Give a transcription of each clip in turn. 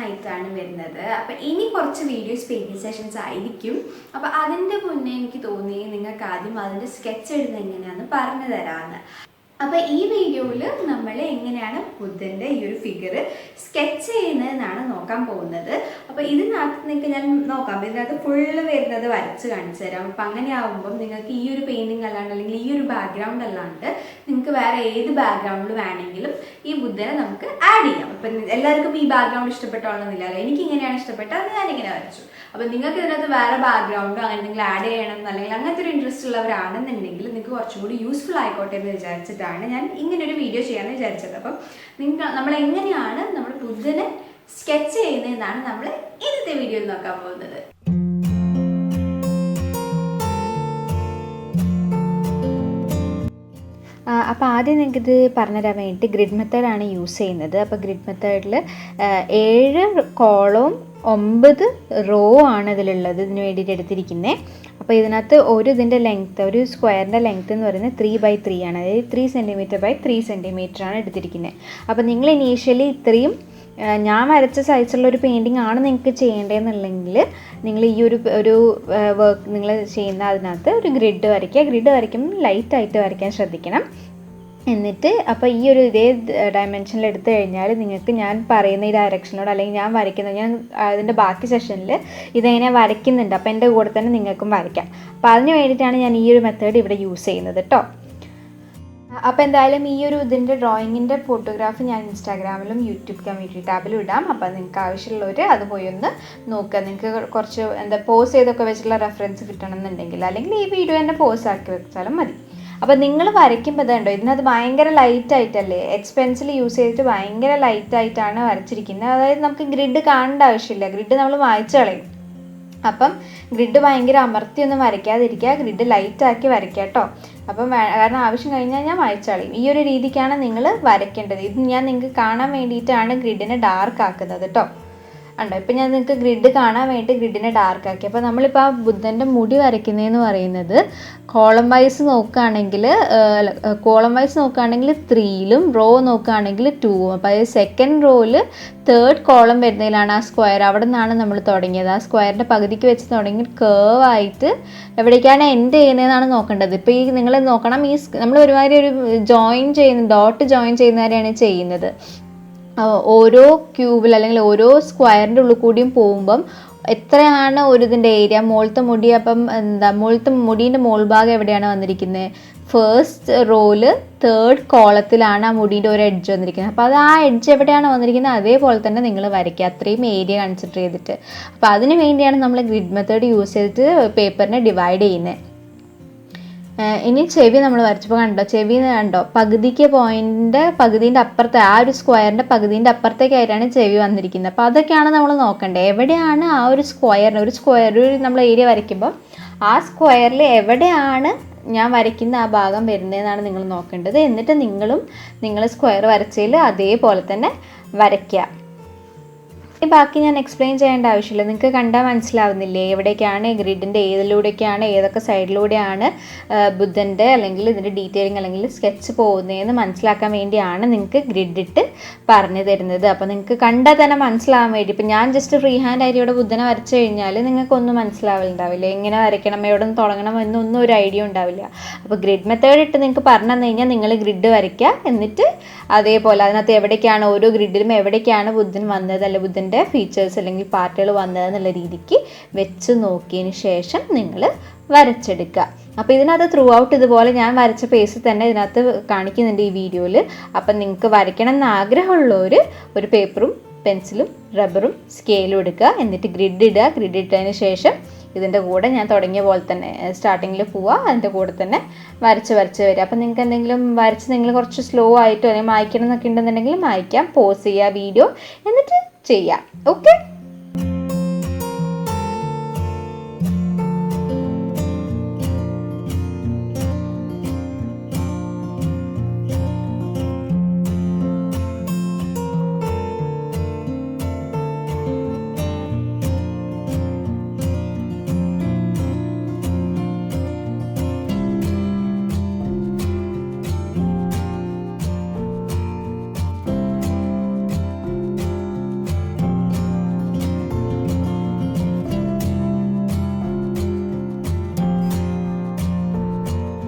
ആയിട്ടാണ് വരുന്നത്. അപ്പം ഇനി കുറച്ച് വീഡിയോസ് പെയിൻറ്റിങ് സെഷൻസ് ആയിരിക്കും. അപ്പം അതിൻ്റെ മുന്നേ എനിക്ക് തോന്നി നിങ്ങൾക്ക് ആദ്യം അതിൻ്റെ സ്കെച്ച് ഇടുന്നത് എങ്ങനെയാണെന്ന് പറഞ്ഞു തരാമെന്ന്. അപ്പോൾ ഈ വീഡിയോയിൽ നമ്മൾ എങ്ങനെയാണ് ബുദ്ധൻ്റെ ഈ ഒരു ഫിഗർ സ്കെച്ച് ചെയ്യുന്നതെന്നാണ് നോക്കാൻ പോകുന്നത്. അപ്പോൾ ഇതിനകത്ത് നിങ്ങൾക്ക് ഞാൻ നോക്കാം, ഇതിനകത്ത് ഫുള്ള് വരുന്നത് വരച്ച് കാണിച്ചു തരാം. അപ്പം അങ്ങനെ ആകുമ്പം നിങ്ങൾക്ക് ഈ ഒരു പെയിൻറ്റിങ് അല്ലാണ്ട് അല്ലെങ്കിൽ ഈ ഒരു ബാക്ക്ഗ്രൗണ്ട് അല്ലാണ്ട് നിങ്ങൾക്ക് വേറെ ഏത് ബാക്ക്ഗ്രൗണ്ടിൽ വേണമെങ്കിലും ഈ ബുദ്ധനെ നമുക്ക് ആഡ് ചെയ്യാം. അപ്പം എല്ലാവർക്കും ഈ ബാക്ക്ഗ്രൗണ്ട് ഇഷ്ടപ്പെട്ടോളന്നില്ലല്ലോ, എനിക്ക് ഇങ്ങനെയാണ് ഇഷ്ടപ്പെട്ടത്, അത് ഞാനിങ്ങനെ വരച്ചു. അപ്പം നിങ്ങൾക്ക് ഇതിനകത്ത് വേറെ ബാക്ക്ഗ്രൗണ്ടോ അങ്ങനെ എന്തെങ്കിലും ആഡ് ചെയ്യണം അല്ലെങ്കിൽ അങ്ങനത്തെ ഒരു ഇൻട്രസ്റ്റ് ഉള്ളവരാണെന്നുണ്ടെങ്കിൽ നിങ്ങൾക്ക് കുറച്ചും കൂടി യൂസ്ഫുൾ ആയിക്കോട്ടെ എന്ന് വിചാരിച്ചിട്ടാണ് ഞാൻ ഇങ്ങനൊരു വീഡിയോ ചെയ്യാമെന്ന് വിചാരിച്ചത്. അപ്പം നമ്മൾ എങ്ങനെയാണ് നമ്മൾ ബുദ്ധനെ സ്കെച്ച് ചെയ്യുന്നതെന്നാണ് നമ്മൾ ഇന്നത്തെ വീഡിയോയിൽ നോക്കാൻ പോകുന്നത്. അപ്പോൾ ആദ്യം നിങ്ങൾക്കിത് പറഞ്ഞുതരാൻ വേണ്ടിയിട്ട് ഗ്രിഡ് മെത്തേഡാണ് യൂസ് ചെയ്യുന്നത്. അപ്പോൾ ഗ്രിഡ് മെത്തേഡിൽ 7 കോളവും 9 റോ ആണ് ഇതിലുള്ളത്, ഇതിന് വേണ്ടിയിട്ട് എടുത്തിരിക്കുന്നത്. അപ്പോൾ ഇതിനകത്ത് ഇതിൻ്റെ ലെങ്ത്ത്, ഒരു സ്ക്വയറിൻ്റെ ലെങ്ത്ത് എന്ന് പറയുന്നത് 3x3 ആണ്, അതായത് 3 cm/3 cm ആണ് എടുത്തിരിക്കുന്നത്. അപ്പോൾ നിങ്ങൾ ഇനീഷ്യലി ഇത്രയും ഞാൻ വരച്ച സൈസുള്ള ഒരു പെയിൻറ്റിംഗ് ആണ് നിങ്ങൾക്ക് ചെയ്യേണ്ടതെന്നുണ്ടെങ്കിൽ നിങ്ങൾ ഈ ഒരു വർക്ക് നിങ്ങൾ ചെയ്യുന്ന അതിനകത്ത് ഒരു ഗ്രിഡ് വരയ്ക്കുക. ഗ്രിഡ് വരയ്ക്കുമ്പോൾ ലൈറ്റായിട്ട് വരയ്ക്കാൻ ശ്രദ്ധിക്കണം. എന്നിട്ട് അപ്പോൾ ഈ ഒരു ഇതേ ഡയമെൻഷനിൽ എടുത്തു കഴിഞ്ഞാൽ നിങ്ങൾക്ക് ഞാൻ പറയുന്ന ഈ ഡയറക്ഷനോട് അല്ലെങ്കിൽ ഞാൻ അതിൻ്റെ ബാക്കി സെഷനിൽ ഇതെങ്ങനെ വരയ്ക്കുന്നുണ്ട്. അപ്പോൾ എൻ്റെ കൂടെ തന്നെ നിങ്ങൾക്കും വരയ്ക്കാം. അപ്പോൾ അതിന് വേണ്ടിയിട്ടാണ് ഞാൻ ഈ ഒരു മെത്തേഡ് ഇവിടെ യൂസ് ചെയ്യുന്നത് കേട്ടോ. അപ്പോൾ എന്തായാലും ഈ ഒരു ഇതിൻ്റെ ഡ്രോയിങ്ങിൻ്റെ ഫോട്ടോഗ്രാഫ് ഞാൻ ഇൻസ്റ്റാഗ്രാമിലും യൂട്യൂബ് കമ്മ്യൂണിറ്റി ടാബിലും ഇടാം. അപ്പോൾ നിങ്ങൾക്ക് ആവശ്യമുള്ളവർ അത് പോയി ഒന്ന് നോക്കുക. നിങ്ങൾക്ക് കുറച്ച് പോസ് ചെയ്തൊക്കെ വെച്ചിട്ടുള്ള റെഫറൻസ് കിട്ടണമെന്നുണ്ടെങ്കിൽ അല്ലെങ്കിൽ ഈ വീഡിയോ തന്നെ പോസ് ആക്കി വെച്ചാലും മതി. അപ്പോൾ നിങ്ങൾ വരയ്ക്കുമ്പോൾ ഇതുണ്ടോ, ഇതിനകത്ത് ഭയങ്കര ലൈറ്റായിട്ടല്ലേ, എച്ച് പെൻസിൽ യൂസ് ചെയ്തിട്ട് ഭയങ്കര ലൈറ്റായിട്ടാണ് വരച്ചിരിക്കുന്നത്. അതായത് നമുക്ക് ഗ്രിഡ് കാണേണ്ട ആവശ്യമില്ല, ഗ്രിഡ് നമ്മൾ മായ്ച്ചു കളയും. അപ്പം ഗ്രിഡ് ഭയങ്കര അമർത്തിയൊന്നും വരയ്ക്കാതിരിക്കുക, ഗ്രിഡ് ലൈറ്റാക്കി വരയ്ക്കുക കേട്ടോ. അപ്പം കാരണം ആവശ്യം കഴിഞ്ഞാൽ ഞാൻ മായ്ച്ചു കളയും. ഈ ഒരു രീതിക്കാണ് നിങ്ങൾ വരയ്ക്കേണ്ടത്. ഇത് ഞാൻ നിങ്ങൾക്ക് കാണാൻ വേണ്ടിയിട്ടാണ് ഗ്രിഡിനെ ഡാർക്ക് ആക്കുന്നത് കേട്ടോ. ഉണ്ടോ, ഇപ്പം ഞാൻ നിങ്ങൾക്ക് ഗ്രിഡ് കാണാൻ വേണ്ടി ഗ്രിഡിനെ ഡാർക്ക് ആക്കി. അപ്പോൾ നമ്മളിപ്പോൾ ആ ബുദ്ധൻ്റെ മുടി വരയ്ക്കുന്നതെന്ന് പറയുന്നത് കോളം വൈസ് നോക്കുകയാണെങ്കിൽ 3ലും റോ നോക്കുകയാണെങ്കിൽ 2ഉം. അപ്പോൾ അതായത് സെക്കൻഡ് റോയിൽ 3rd കോളം വരുന്നതിലാണ് ആ സ്ക്വയർ, അവിടെ നിന്നാണ് നമ്മൾ തുടങ്ങിയത്. ആ സ്ക്വയറിൻ്റെ പകുതിക്ക് വെച്ച് തുടങ്ങി കേവായിട്ട് എവിടേക്കാണ് എൻഡ് ചെയ്യുന്നതെന്നാണ് നോക്കേണ്ടത്. ഇപ്പോൾ ഈ നിങ്ങൾ നോക്കണം, ഈ നമ്മൾ ഒരുമാതിരി ഒരു ഡോട്ട് ജോയിൻ ചെയ്യുന്നവരെയാണ് ചെയ്യുന്നത്. ഓരോ ക്യൂബിൽ അല്ലെങ്കിൽ ഓരോ സ്ക്വയറിൻ്റെ ഉള്ളിൽ കൂടിയും പോകുമ്പം എത്രയാണ് ഇതിൻ്റെ ഏരിയ, മുകളിലത്തെ മുടി. അപ്പം മുകളിലത്തെ മുടീൻ്റെ മോൾ ഭാഗം എവിടെയാണ് വന്നിരിക്കുന്നത്, ഫസ്റ്റ് റോയിൽ 3rd കോളത്തിലാണ് ആ മുടീൻ്റെ ഒരു എഡ്ജ് വന്നിരിക്കുന്നത്. അപ്പോൾ അത് ആ എഡ്ജ് എവിടെയാണ് വന്നിരിക്കുന്നത് അതേപോലെ തന്നെ നിങ്ങൾ വരയ്ക്കുക, അത്രയും ഏരിയ കൺസിഡർ ചെയ്തിട്ട്. അപ്പോൾ അതിന് വേണ്ടിയാണ് നമ്മൾ ഗ്രിഡ് മെത്തേഡ് യൂസ് ചെയ്തിട്ട് പേപ്പറിനെ ഡിവൈഡ് ചെയ്യുന്നത്. ഇനി ചെവി നമ്മൾ വരച്ചപ്പോൾ ചെവി കണ്ടോ, പകുതിൻ്റെ അപ്പുറത്തെ ആ ഒരു സ്ക്വയറിൻ്റെ പകുതിൻ്റെ അപ്പുറത്തേക്കായിട്ടാണ് ചെവി വന്നിരിക്കുന്നത്. അപ്പോൾ അതൊക്കെയാണ് നമ്മൾ നോക്കേണ്ടത്. എവിടെയാണ് ആ ഒരു സ്ക്വയർ നമ്മൾ ഏരിയ വരയ്ക്കുമ്പോൾ ആ സ്ക്വയറിൽ എവിടെയാണ് ഞാൻ വരയ്ക്കുന്ന ആ ഭാഗം വരുന്നതെന്നാണ് നിങ്ങൾ നോക്കേണ്ടത്. എന്നിട്ട് നിങ്ങൾ സ്ക്വയർ വരച്ചതിൽ അതേപോലെ തന്നെ വരയ്ക്കുക. ബാക്കി ഞാൻ എക്സ്പ്ലെയിൻ ചെയ്യേണ്ട ആവശ്യമില്ല, നിങ്ങൾക്ക് കണ്ടാൽ മനസ്സിലാവുന്നില്ലേ എവിടേക്കാണ് ഗ്രിഡിൻ്റെ ഏതിലൂടെയൊക്കെയാണ് ഏതൊക്കെ സൈഡിലൂടെയാണ് ബുദ്ധൻ്റെ അല്ലെങ്കിൽ ഇതിൻ്റെ ഡീറ്റെയിലിംഗ് അല്ലെങ്കിൽ സ്കെച്ച് പോകുന്നതെന്ന് മനസ്സിലാക്കാൻ വേണ്ടിയാണ് നിങ്ങൾക്ക് ഗ്രിഡ് ഇട്ട് പറഞ്ഞു തരുന്നത്. അപ്പോൾ നിങ്ങൾക്ക് കണ്ടാൽ തന്നെ മനസ്സിലാവാൻ വേണ്ടി, ഇപ്പം ഞാൻ ജസ്റ്റ് ഫ്രീ ഹാൻഡ് ആയിട്ട് ഇവിടെ ബുദ്ധനെ വരച്ചു കഴിഞ്ഞാൽ നിങ്ങൾക്കൊന്നും മനസ്സിലാവില്ല, എങ്ങനെ വരയ്ക്കണം, എവിടെ നിന്ന് തുടങ്ങണം എന്നൊന്നും ഒരു ഐഡിയ ഉണ്ടാവില്ല. അപ്പോൾ ഗ്രിഡ് മെത്തേഡ് ഇട്ട് നിങ്ങൾക്ക് പറഞ്ഞു തന്നു കഴിഞ്ഞാൽ നിങ്ങൾ ഗ്രിഡ് വരയ്ക്കുക. എന്നിട്ട് അതേപോലെ അതിനകത്ത് എവിടേക്കാണ് ഓരോ ഗ്രിഡിലും എവിടേക്കാണ് ബുദ്ധൻ വന്നത് അല്ലെങ്കിൽ ബുദ്ധൻ്റെ ഫീച്ചേഴ്സ് അല്ലെങ്കിൽ പാർട്ടുകൾ വന്നതെന്നുള്ള രീതിക്ക് വെച്ച് നോക്കിയതിന് ശേഷം നിങ്ങൾ വരച്ചെടുക്കുക. അപ്പോൾ ഇതിനകത്ത് ത്രൂ ഔട്ട് ഇതുപോലെ ഞാൻ വരച്ച പേസ് തന്നെ ഇതിനകത്ത് കാണിക്കുന്നുണ്ട് ഈ വീഡിയോയിൽ. അപ്പം നിങ്ങൾക്ക് വരയ്ക്കണം എന്ന് ആഗ്രഹമുള്ളവർ ഒരു പേപ്പറും പെൻസിലും റബ്ബറും സ്കെയിലും എടുക്കുക. എന്നിട്ട് ഗ്രിഡ് ഇടുക. ഗ്രിഡ് ഇട്ടതിന് ശേഷം ഇതിൻ്റെ കൂടെ ഞാൻ തുടങ്ങിയ പോലെ തന്നെ സ്റ്റാർട്ടിങ്ങിൽ പോവുക, അതിൻ്റെ കൂടെ തന്നെ വരച്ച് വരിക. അപ്പം നിങ്ങൾക്ക് എന്തെങ്കിലും വരച്ച് നിങ്ങൾ കുറച്ച് സ്ലോ ആയിട്ടോ അല്ലെങ്കിൽ മായ്ക്കണം എന്നൊക്കെ ഉണ്ടെന്നുണ്ടെങ്കിൽ മായ്ക്കാം, പോസ് ചെയ്യുക വീഡിയോ, എന്നിട്ട് ചെയ്യാം. ഓക്കെ.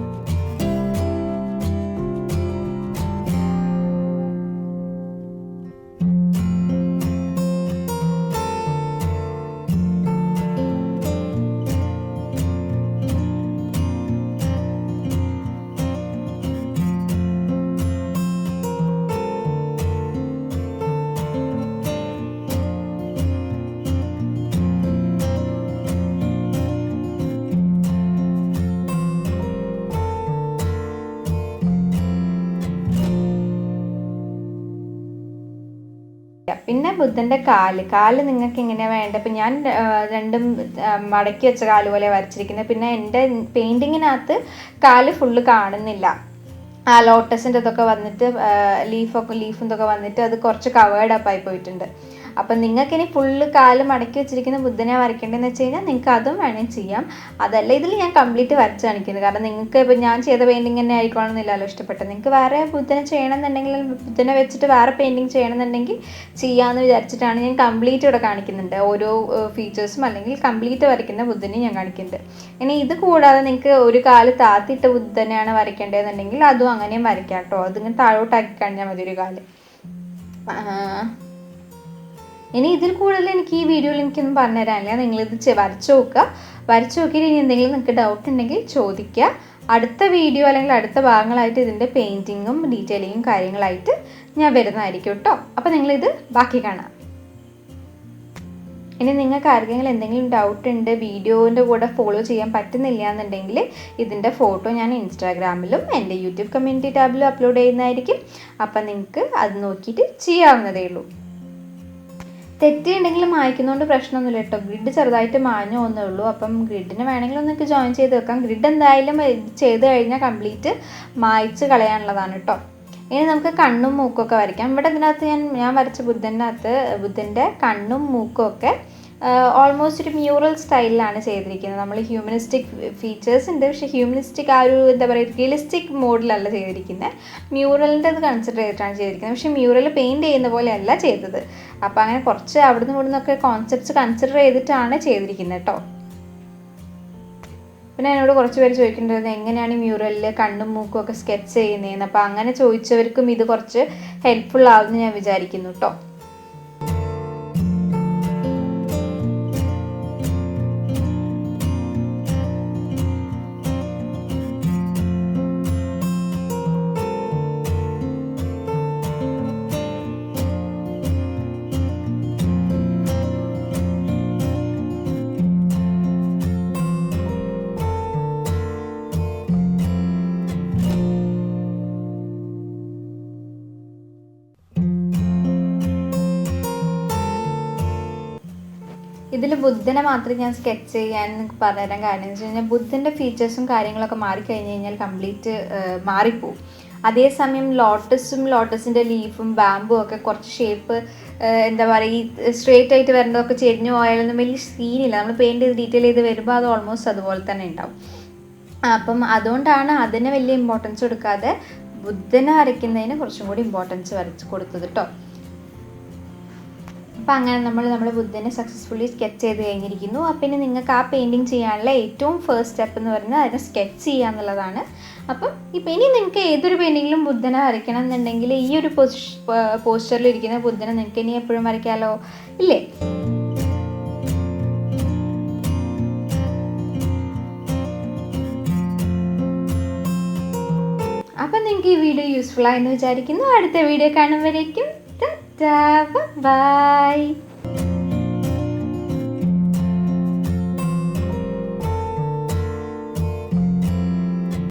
പിന്നെ ബുദ്ധൻ്റെ കാല് നിങ്ങൾക്ക് എങ്ങനെയാണ് വേണ്ടത്? ഇപ്പം ഞാൻ രണ്ടും മടക്കി വെച്ച കാല് പോലെ വരച്ചിരിക്കുന്നത്. പിന്നെ എൻ്റെ പെയിൻറ്റിങ്ങിനകത്ത് കാല് ഫുള്ള് കാണുന്നില്ല. ആ ലോട്ടസിൻ്റെ ഇതൊക്കെ വന്നിട്ട് ലീഫും ഇതൊക്കെ വന്നിട്ട് അത് കുറച്ച് കവേർഡ് അപ്പ് ആയി പോയിട്ടുണ്ട്. അപ്പം നിങ്ങൾക്കിനി ഫുള്ള് കാല് മടക്കി വെച്ചിരിക്കുന്ന ബുദ്ധനെ വരയ്ക്കേണ്ടതെന്ന് വെച്ച് കഴിഞ്ഞാൽ നിങ്ങൾക്ക് അതും വേണമെങ്കിൽ ചെയ്യാം. അതല്ല ഇതിൽ ഞാൻ കംപ്ലീറ്റ് വരച്ച് കാണിക്കുന്നത്. കാരണം നിങ്ങൾക്ക് ഇപ്പം ഞാൻ ചെയ്ത പെയിൻറ്റിങ് തന്നെ ആയിക്കോണമെന്നില്ലല്ലോ ഇഷ്ടപ്പെട്ടത്. നിങ്ങൾക്ക് വേറെ ബുദ്ധനെ ചെയ്യണമെന്നുണ്ടെങ്കിൽ ബുദ്ധനെ വെച്ചിട്ട് വേറെ പെയിൻറ്റിങ് ചെയ്യണമെന്നുണ്ടെങ്കിൽ ചെയ്യാമെന്ന് വിചാരിച്ചിട്ടാണ് ഞാൻ കംപ്ലീറ്റ് ഇവിടെ കാണിക്കുന്നുണ്ട്. ഓരോ ഫീച്ചേഴ്സും അല്ലെങ്കിൽ കംപ്ലീറ്റ് വരയ്ക്കുന്ന ബുദ്ധനെയും ഞാൻ കാണിക്കുന്നുണ്ട്. ഇനി ഇത് കൂടാതെ നിങ്ങൾക്ക് ഒരു കാല് താത്തിയിട്ട ബുദ്ധനെയാണ് വരയ്ക്കേണ്ടതെന്നുണ്ടെങ്കിൽ അതും അങ്ങനെയും വരയ്ക്കാം കേട്ടോ. അതിങ്ങനെ താഴോട്ടാക്കി കഴിഞ്ഞാൽ മതി ഒരു കാല്. ഇനി ഇതിൽ കൂടുതൽ എനിക്ക് ഈ വീഡിയോയിൽ എനിക്കൊന്നും പറഞ്ഞു തരാനില്ല. നിങ്ങളിത് വരച്ച് നോക്കിയിട്ട് ഇനി എന്തെങ്കിലും നിങ്ങൾക്ക് ഡൗട്ട് ഉണ്ടെങ്കിൽ ചോദിക്കുക. അടുത്ത വീഡിയോ അല്ലെങ്കിൽ അടുത്ത ഭാഗങ്ങളായിട്ട് ഇതിൻ്റെ പെയിൻറ്റിങ്ങും ഡീറ്റെയിലിങ്ങും കാര്യങ്ങളായിട്ട് ഞാൻ വരുന്നതായിരിക്കും കേട്ടോ. അപ്പോൾ നിങ്ങളിത് ബാക്കി കാണാം. ഇനി നിങ്ങൾക്ക് ആർക്കെങ്കിലും എന്തെങ്കിലും ഡൗട്ട് ഉണ്ട്, വീഡിയോൻ്റെ കൂടെ ഫോളോ ചെയ്യാൻ പറ്റുന്നില്ല എന്നുണ്ടെങ്കിൽ ഇതിൻ്റെ ഫോട്ടോ ഞാൻ ഇൻസ്റ്റാഗ്രാമിലും എൻ്റെ യൂട്യൂബ് കമ്മ്യൂണിറ്റി ടാബിലും അപ്ലോഡ് ചെയ്യുന്നതായിരിക്കും. അപ്പം നിങ്ങൾക്ക് അത് നോക്കിയിട്ട് ചെയ്യാവുന്നതേ ഉള്ളൂ. തെറ്റിയുണ്ടെങ്കിൽ മായ്ക്കുന്നതുകൊണ്ട് പ്രശ്നമൊന്നുമില്ല കേട്ടോ. ഗ്രിഡ് ചെറുതായിട്ട് മാഞ്ഞു പോകുന്നേ ഉള്ളൂ. അപ്പം ഗ്രിഡിന് വേണമെങ്കിൽ നിങ്ങൾക്ക് ജോയിൻ ചെയ്ത് വെക്കാം. ഗ്രിഡ് എന്തായാലും ചെയ്ത് കഴിഞ്ഞാൽ കംപ്ലീറ്റ് മായ്ച്ച് കളയാനുള്ളതാണ് കേട്ടോ. ഇനി നമുക്ക് കണ്ണും മൂക്കൊക്കെ വരയ്ക്കാം. ഇവിടെ ഇതിനകത്ത് ഞാൻ വരച്ച ബുദ്ധൻ്റെ കണ്ണും മൂക്കും ഒക്കെ ഓൾമോസ്റ്റ് ഒരു മ്യൂറൽ സ്റ്റൈലിലാണ് ചെയ്തിരിക്കുന്നത്. നമ്മൾ ഹ്യൂമനിസ്റ്റിക് ഫീച്ചേഴ്സ് ഉണ്ട്, പക്ഷേ ഹ്യൂമനിസ്റ്റിക് ആ ഒരു എന്താ പറയുക റിയലിസ്റ്റിക് മോഡിലല്ല ചെയ്തിരിക്കുന്നത്. മ്യൂറലിൻ്റെ ഇത് കൺസിഡർ ചെയ്തിട്ടാണ് ചെയ്തിരിക്കുന്നത്. പക്ഷേ മ്യൂറൽ പെയിൻറ്റ് ചെയ്യുന്ന പോലെയല്ല ചെയ്തത്. അപ്പോൾ അങ്ങനെ കുറച്ച് അവിടുന്ന് ഇവിടുന്നൊക്കെ കോൺസെപ്റ്റ്സ് കൺസിഡർ ചെയ്തിട്ടാണ് ചെയ്തിരിക്കുന്നത് കേട്ടോ. പിന്നെ എന്നോട് കുറച്ച് പേര് ചോദിക്കേണ്ടത് എങ്ങനെയാണ് ഈ മ്യൂറലിൽ കണ്ണും മൂക്കും ഒക്കെ സ്കെച്ച് ചെയ്യുന്നതെന്ന്. അപ്പോൾ അങ്ങനെ ചോദിച്ചവർക്കും ഇത് കുറച്ച് ഹെൽപ്ഫുൾ ആവുമെന്ന് ഞാൻ വിചാരിക്കുന്നു കേട്ടോ. ഇതിൽ ബുദ്ധനെ മാത്രമേ ഞാൻ സ്കെച്ച് ചെയ്യാൻ പറഞ്ഞുതരാൻ കാരണം എന്ന് വെച്ച് കഴിഞ്ഞാൽ ബുദ്ധൻ്റെ ഫീച്ചേഴ്സും കാര്യങ്ങളൊക്കെ മാറിക്കഴിഞ്ഞ് കഴിഞ്ഞാൽ കംപ്ലീറ്റ് മാറിപ്പോവും. അതേസമയം ലോട്ടസിൻ്റെ ലീഫും ബാമ്പും ഒക്കെ കുറച്ച് ഷേപ്പ് എന്താ പറയുക ഈ സ്ട്രേറ്റ് ആയിട്ട് വരേണ്ടതൊക്കെ ചെരിഞ്ഞു പോയാലൊന്നും വലിയ സീനില്ല. നമ്മൾ പെയിൻറ്റ് ചെയ്ത് ഡീറ്റെയിൽ ചെയ്ത് വരുമ്പോൾ അത് ഓൾമോസ്റ്റ് അതുപോലെ തന്നെ ഉണ്ടാവും. അപ്പം അതുകൊണ്ടാണ് അതിന് വലിയ ഇമ്പോർട്ടൻസ് കൊടുക്കാതെ ബുദ്ധനെ വരയ്ക്കുന്നതിന് കുറച്ചും കൂടി ഇമ്പോർട്ടൻസ് കൊടുത്തത് കേട്ടോ. അപ്പോൾ അങ്ങനെ നമ്മുടെ ബുദ്ധനെ സക്സസ്ഫുള്ളി സ്കെച്ച് ചെയ്ത് കഴിഞ്ഞിരിക്കുന്നു. അപ്പോൾ ഇനി നിങ്ങൾക്ക് ആ പെയിൻറ്റിങ് ചെയ്യാനുള്ള ഏറ്റവും ഫസ്റ്റ് സ്റ്റെപ്പ് എന്ന് പറയുന്നത് അതിനെ സ്കെച്ച് ചെയ്യുക എന്നുള്ളതാണ്. അപ്പം ഇപ്പം ഇനി നിങ്ങൾക്ക് ഏതൊരു പെയിൻറ്റിങ്ങിലും ബുദ്ധനെ വരയ്ക്കണം എന്നുണ്ടെങ്കിൽ ഈ ഒരു പോസ്റ്ററിൽ ഇരിക്കുന്ന ബുദ്ധനെ നിങ്ങൾക്ക് ഇനി എപ്പോഴും വരയ്ക്കാമല്ലോ, ഇല്ലേ? അപ്പം നിങ്ങൾക്ക് ഈ വീഡിയോ യൂസ്ഫുൾ ആയെന്ന് വിചാരിക്കുന്നു. അടുത്ത വീഡിയോ കാണുമ്പോഴേക്കും bye.